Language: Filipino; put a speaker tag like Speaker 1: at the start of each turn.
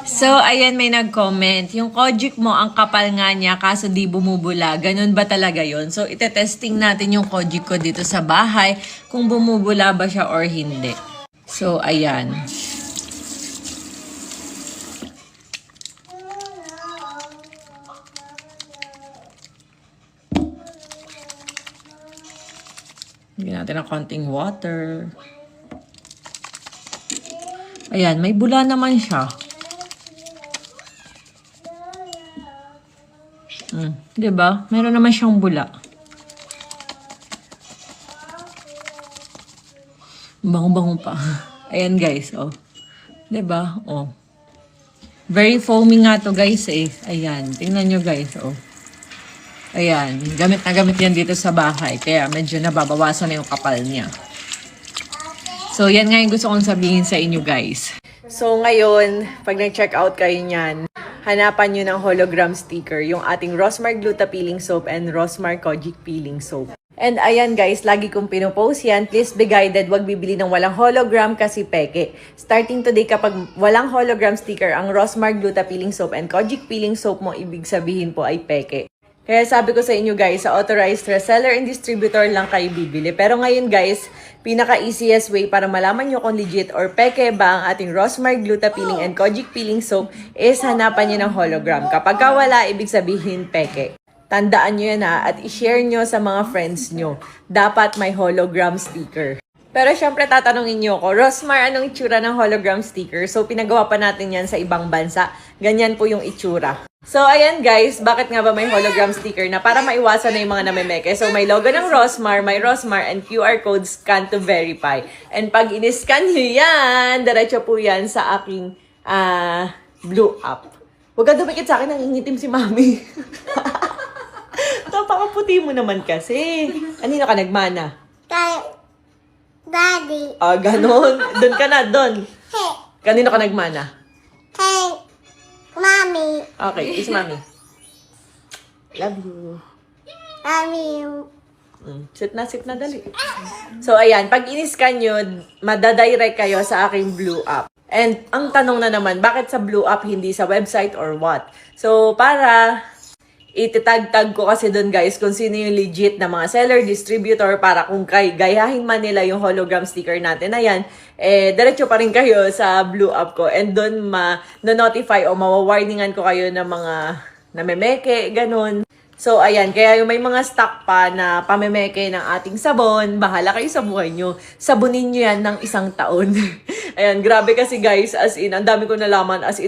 Speaker 1: So, ayan may nag-comment. Yung Kojic mo, ang kapal nga niya, kaso di bumubula. Ganun ba talaga yon? So, itetesting natin yung Kojic ko dito sa bahay kung bumubula ba siya or hindi. So, ayan. Lagyan natin ng konting water. Ayan, may bula naman siya. Diba? Meron naman siyang bula. Bango-bango pa. Ayan guys, oh. Diba? Oh. Very foamy nga to guys eh. Ayan, tingnan nyo guys, oh. Ayan, gamit na gamit yan dito sa bahay. Kaya medyo nababawasan na yung kapal niya. So, yan nga yung gusto kong sabihin sa inyo guys. So, ngayon, pag nag-check out kayo niyan, hanapan nyo ng hologram sticker, yung ating Rosmar Gluta Peeling Soap and Rosmar Kojic Peeling Soap. And ayan guys, lagi kong pinopost yan. Please be guided, wag bibili ng walang hologram kasi peke. Starting today, kapag walang hologram sticker, ang Rosmar Gluta Peeling Soap and Kojic Peeling Soap mo, ibig sabihin po ay peke. Kaya sabi ko sa inyo guys, sa authorized reseller and distributor lang kayo bibili. Pero ngayon guys, pinaka-easiest way para malaman nyo kung legit or peke ba ang ating Rosmar Gluta Peeling and Kojic Peeling Soap is hanapan nyo ng hologram. Kapag wala, ibig sabihin peke. Tandaan nyo yan at i-share nyo sa mga friends nyo. Dapat may hologram sticker. Pero syempre tatanungin nyo ako, Rosmar, anong itsura ng hologram sticker? So pinagawa pa natin yan sa ibang bansa. Ganyan po yung itsura. So ayan guys, bakit nga ba may hologram sticker na? Para maiwasan na yung mga namemeke. So may logo ng Rosmar, may Rosmar, and QR code scan to verify. And pag in-scan nyo yan, diretso po yan sa aking blue app. Huwag ka dumikit sa akin, nangingitim si Mami. Napakaputi mo naman kasi. Anino ka nagmana?
Speaker 2: Daddy.
Speaker 1: Ah, ganon. Doon ka na, doon.
Speaker 2: Hey.
Speaker 1: Kanino ka nagmana?
Speaker 2: Hey. Mommy.
Speaker 1: Okay, kiss Mami. Love you.
Speaker 2: Mommy.
Speaker 1: Sit na, dali. So, ayan. Pag in-scan nyo, madadirect kayo sa aking blue app. And, ang tanong na naman, bakit sa blue app, hindi sa website or what? So, para ititag-tag ko kasi doon guys kung sino yung legit na mga seller, distributor, para kung gayahin man nila yung hologram sticker natin na yan, diretso pa rin kayo sa blue app ko. And doon ma-notify o mawawarningan ko kayo ng mga namemeke, ganun. So, ayan. Kaya yung may mga stock pa na pamemeke ng ating sabon, bahala kayo sa buhay nyo. Sabunin nyo yan ng 1 taon. Ayan, grabe kasi guys, as in, ang dami ko nalaman, as in,